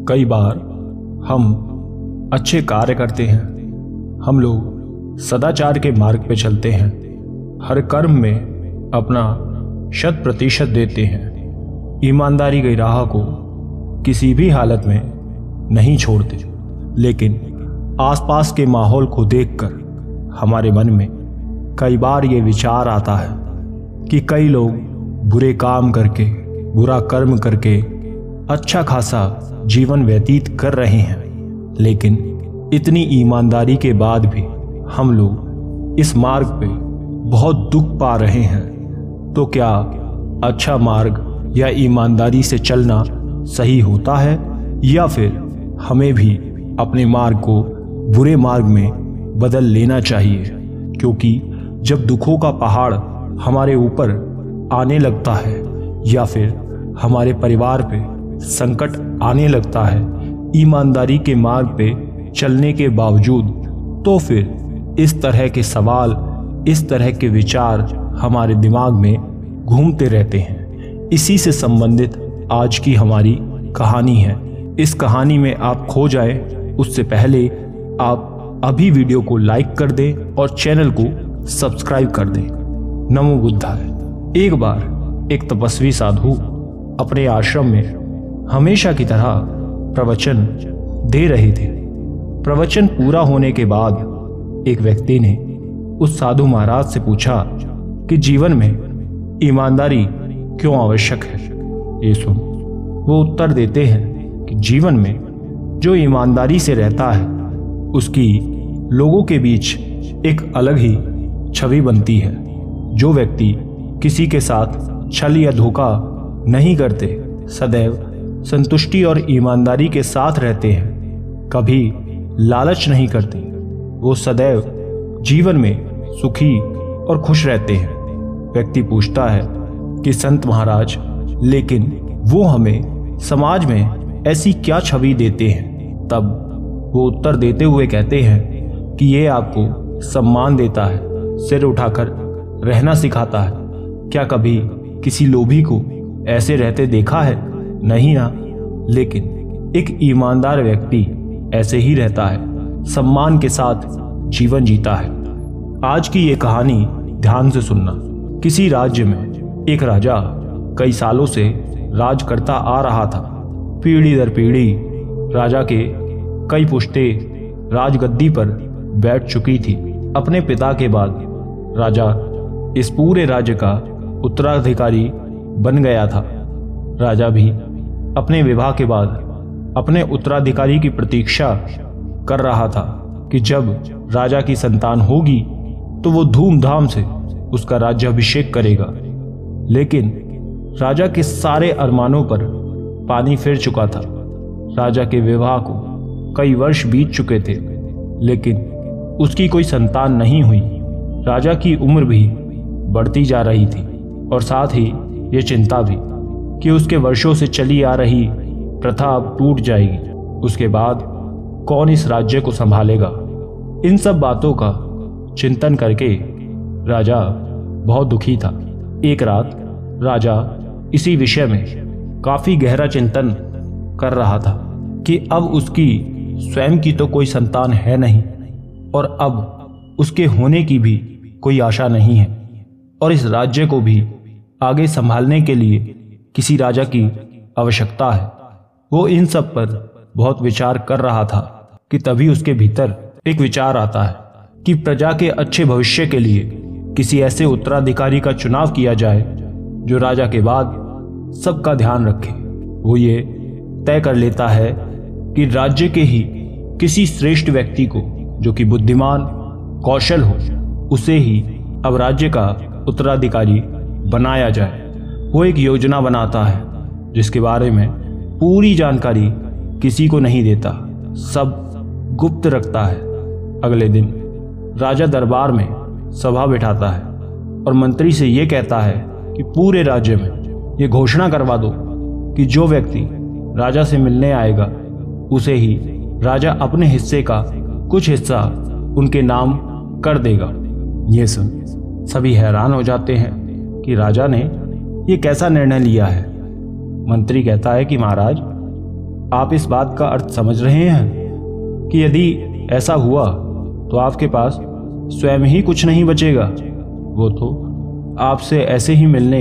कई बार हम अच्छे कार्य करते हैं, हम लोग सदाचार के मार्ग पे चलते हैं, हर कर्म में अपना 100% देते हैं, ईमानदारी की राह को किसी भी हालत में नहीं छोड़ते। लेकिन आसपास के माहौल को देखकर हमारे मन में कई बार ये विचार आता है कि कई लोग बुरे काम करके, बुरा कर्म करके अच्छा खासा जीवन व्यतीत कर रहे हैं, लेकिन इतनी ईमानदारी के बाद भी हम लोग इस मार्ग पे बहुत दुख पा रहे हैं। तो क्या अच्छा मार्ग या ईमानदारी से चलना सही होता है, या फिर हमें भी अपने मार्ग को बुरे मार्ग में बदल लेना चाहिए? क्योंकि जब दुखों का पहाड़ हमारे ऊपर आने लगता है या फिर हमारे परिवार पे संकट आने लगता है ईमानदारी के मार्ग पे चलने के बावजूद, तो फिर इस तरह के सवाल, इस तरह के विचार हमारे दिमाग में घूमते रहते हैं। इसी से संबंधित आज की हमारी कहानी है। इस कहानी में आप खो जाए उससे पहले आप अभी वीडियो को लाइक कर दें और चैनल को सब्सक्राइब कर दें। नमो बुद्धाय। एक बार एक तपस्वी साधु अपने आश्रम में हमेशा की तरह प्रवचन दे रहे थे। प्रवचन पूरा होने के बाद एक व्यक्ति ने उस साधु महाराज से पूछा कि जीवन में ईमानदारी क्यों आवश्यक है। ये सुन वो उत्तर देते हैं कि जीवन में जो ईमानदारी से रहता है उसकी लोगों के बीच एक अलग ही छवि बनती है। जो व्यक्ति किसी के साथ छल या धोखा नहीं करते, सदैव संतुष्टि और ईमानदारी के साथ रहते हैं, कभी लालच नहीं करते, वो सदैव जीवन में सुखी और खुश रहते हैं। व्यक्ति पूछता है कि संत महाराज, लेकिन वो हमें समाज में ऐसी क्या छवि देते हैं? तब वो उत्तर देते हुए कहते हैं कि ये आपको सम्मान देता है, सिर उठाकर रहना सिखाता है। क्या कभी किसी लोभी को ऐसे रहते देखा है? नहीं ना। लेकिन एक ईमानदार व्यक्ति ऐसे ही रहता है, सम्मान के साथ जीवन जीता है। आज की ये कहानी ध्यान से सुनना। किसी राज्य में एक राजा कई सालों से राज करता आ रहा था। पीढ़ी दर पीढ़ी राजा के कई पुश्तें राजगद्दी पर बैठ चुकी थी। अपने पिता के बाद राजा इस पूरे राज्य का उत्तराधिकारी बन गया था। राजा भी अपने विवाह के बाद अपने उत्तराधिकारी की प्रतीक्षा कर रहा था कि जब राजा की संतान होगी तो वो धूमधाम से उसका राज्याभिषेक करेगा। लेकिन राजा के सारे अरमानों पर पानी फिर चुका था। राजा के विवाह को कई वर्ष बीत चुके थे, लेकिन उसकी कोई संतान नहीं हुई। राजा की उम्र भी बढ़ती जा रही थी और साथ ही ये चिंता भी कि उसके वर्षों से चली आ रही प्रथा अब टूट जाएगी। उसके बाद कौन इस राज्य को संभालेगा? इन सब बातों का चिंतन करके राजा बहुत दुखी था। एक रात राजा इसी विषय में काफी गहरा चिंतन कर रहा था कि अब उसकी स्वयं की तो कोई संतान है नहीं और अब उसके होने की भी कोई आशा नहीं है, और इस राज्य को भी आगे संभालने के लिए किसी राजा की आवश्यकता है। वो इन सब पर बहुत विचार कर रहा था कि तभी उसके भीतर एक विचार आता है कि प्रजा के अच्छे भविष्य के लिए किसी ऐसे उत्तराधिकारी का चुनाव किया जाए जो राजा के बाद सबका ध्यान रखे। वो ये तय कर लेता है कि राज्य के ही किसी श्रेष्ठ व्यक्ति को, जो कि बुद्धिमान, कौशल हो, उसे ही अब राज्य का उत्तराधिकारी बनाया जाए। वो एक योजना बनाता है जिसके बारे में पूरी जानकारी किसी को नहीं देता, सब गुप्त रखता है। अगले दिन राजा दरबार में सभा बिठाता है और मंत्री से ये कहता है कि पूरे राज्य में ये घोषणा करवा दो कि जो व्यक्ति राजा से मिलने आएगा उसे ही राजा अपने हिस्से का कुछ हिस्सा उनके नाम कर देगा। ये सुन सभी हैरान हो जाते हैं कि राजा ने ये कैसा निर्णय लिया है। मंत्री कहता है कि महाराज, आप इस बात का अर्थ समझ रहे हैं कि यदि ऐसा हुआ तो आपके पास स्वयं ही कुछ नहीं बचेगा। वो तो आपसे ऐसे ही मिलने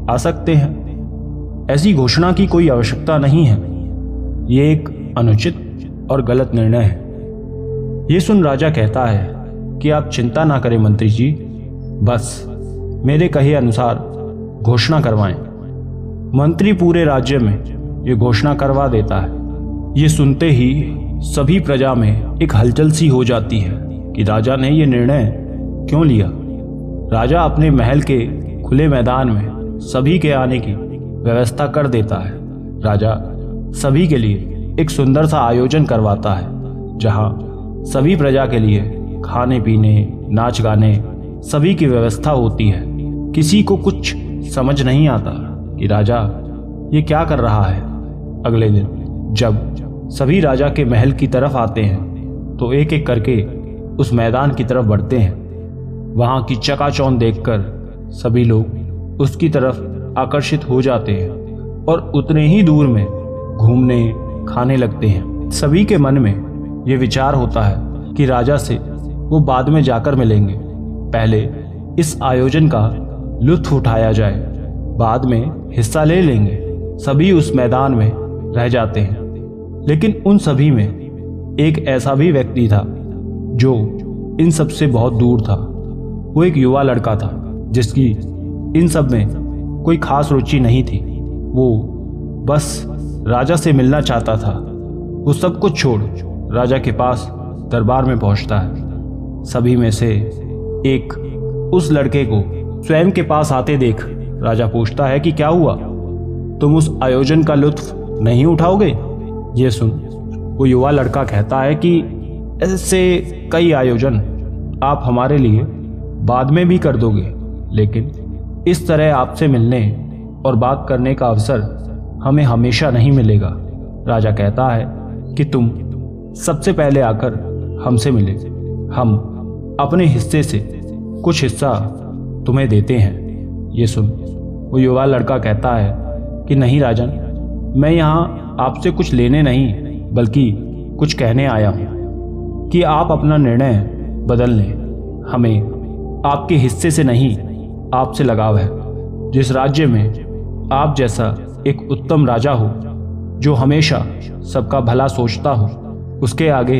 आ सकते हैं। ऐसी घोषणा की कोई आवश्यकता नहीं है। ये एक अनुचित और गलत निर्णय है। ये सुन राजा कहता है कि आप चिंता ना करें मंत्री जी, बस मेरे कहे अनुसार घोषणा करवाएं। मंत्री पूरे राज्य में ये घोषणा करवा देता है। ये सुनते ही सभी प्रजा में एक हलचल सी हो जाती है कि राजा ने ये निर्णय क्यों लिया। राजा अपने महल के खुले मैदान में सभी के आने की व्यवस्था कर देता है। राजा सभी के लिए एक सुंदर सा आयोजन करवाता है, जहां सभी प्रजा के लिए खाने पीने, नाच गाने सभी की व्यवस्था होती है। किसी को कुछ समझ नहीं आता कि राजा ये क्या कर रहा है। अगले दिन जब सभी राजा के महल की तरफ आते हैं तो एक एक करके उस मैदान की तरफ बढ़ते हैं। वहां की चकाचौंध देखकर सभी लोग उसकी तरफ आकर्षित हो जाते हैं और उतने ही दूर में घूमने खाने लगते हैं। सभी के मन में ये विचार होता है कि राजा से वो बाद में जाकर मिलेंगे, पहले इस आयोजन का लुत्फ उठाया जाए, बाद में हिस्सा ले लेंगे। सभी उस मैदान में रह जाते हैं। लेकिन उन सभी में एक ऐसा भी व्यक्ति था जो इन सब से बहुत दूर था। वो एक युवा लड़का था जिसकी इन सब में कोई खास रुचि नहीं थी। वो बस राजा से मिलना चाहता था। वो सब कुछ छोड़ राजा के पास दरबार में पहुंचता है। सभी में से एक उस लड़के को स्वयं के पास आते देख राजा पूछता है कि क्या हुआ, तुम उस आयोजन का लुत्फ नहीं उठाओगे? ये सुन वो युवा लड़का कहता है कि ऐसे कई आयोजन आप हमारे लिए बाद में भी कर दोगे, लेकिन इस तरह आपसे मिलने और बात करने का अवसर हमें हमेशा नहीं मिलेगा। राजा कहता है कि तुम सबसे पहले आकर हमसे मिले, हम अपने हिस्से से कुछ हिस्सा तुम्हें देते हैं। ये सुन वो युवा लड़का कहता है कि नहीं राजन, मैं यहाँ आपसे कुछ लेने नहीं बल्कि कुछ कहने आया हूँ कि आप अपना निर्णय बदल लें। हमें आपके हिस्से से नहीं, आपसे लगाव है। जिस राज्य में आप जैसा एक उत्तम राजा हो जो हमेशा सबका भला सोचता हो, उसके आगे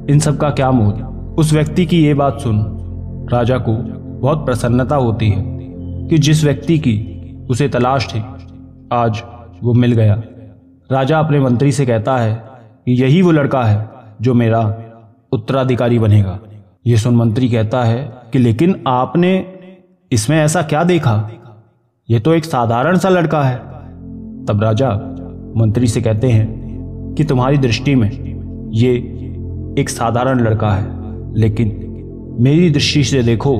इन सब का क्या मोल। उस व्यक्ति की ये बात सुन राजा को बहुत प्रसन्नता होती है कि जिस व्यक्ति की उसे तलाश थी आज वो मिल गया। राजा अपने मंत्री से कहता है कि यही वो लड़का है जो मेरा उत्तराधिकारी बनेगा। ये सुन मंत्री कहता है कि लेकिन आपने इसमें ऐसा क्या देखा, ये तो एक साधारण सा लड़का है। तब राजा मंत्री से कहते हैं कि तुम्हारी दृष्टि में ये एक साधारण लड़का है, लेकिन मेरी दृष्टि से देखो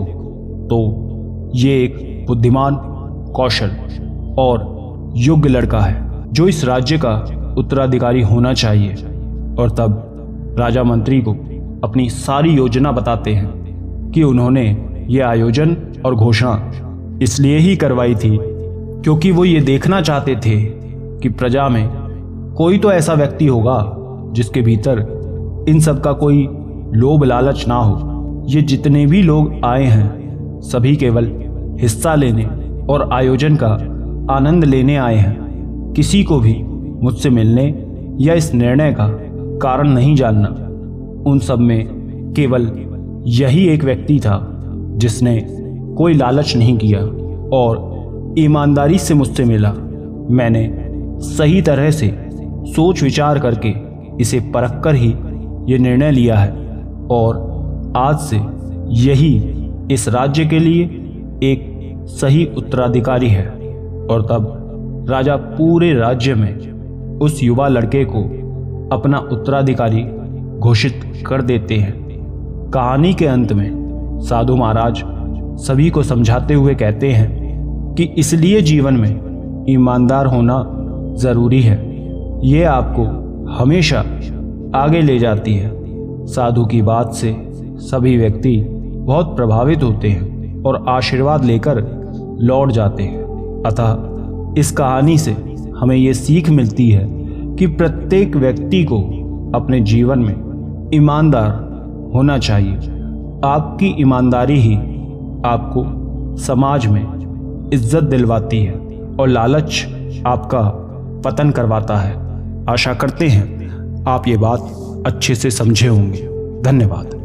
तो ये एक बुद्धिमान, कौशल और योग्य लड़का है जो इस राज्य का उत्तराधिकारी होना चाहिए। और तब राजा मंत्री को अपनी सारी योजना बताते हैं कि उन्होंने ये आयोजन और घोषणा इसलिए ही करवाई थी क्योंकि वो ये देखना चाहते थे कि प्रजा में कोई तो ऐसा व्यक्ति होगा जिसके भीतर इन सब का कोई लोभ लालच ना हो। ये जितने भी लोग आए हैं सभी केवल हिस्सा लेने और आयोजन का आनंद लेने आए हैं। किसी को भी मुझसे मिलने या इस निर्णय का कारण नहीं जानना। उन सब में केवल यही एक व्यक्ति था जिसने कोई लालच नहीं किया और ईमानदारी से मुझसे मिला। मैंने सही तरह से सोच विचार करके इसे परख कर ही ये निर्णय लिया है और आज से यही इस राज्य के लिए एक सही उत्तराधिकारी है। और तब राजा पूरे राज्य में उस युवा लड़के को अपना उत्तराधिकारी घोषित कर देते हैं। कहानी के अंत में साधु महाराज सभी को समझाते हुए कहते हैं कि इसलिए जीवन में ईमानदार होना जरूरी है। ये आपको हमेशा आगे ले जाती है। साधु की बात से सभी व्यक्ति बहुत प्रभावित होते हैं और आशीर्वाद लेकर लौट जाते हैं। अतः इस कहानी से हमें ये सीख मिलती है कि प्रत्येक व्यक्ति को अपने जीवन में ईमानदार होना चाहिए। आपकी ईमानदारी ही आपको समाज में इज्जत दिलवाती है और लालच आपका पतन करवाता है। आशा करते हैं आप ये बात अच्छे से समझे होंगे। धन्यवाद।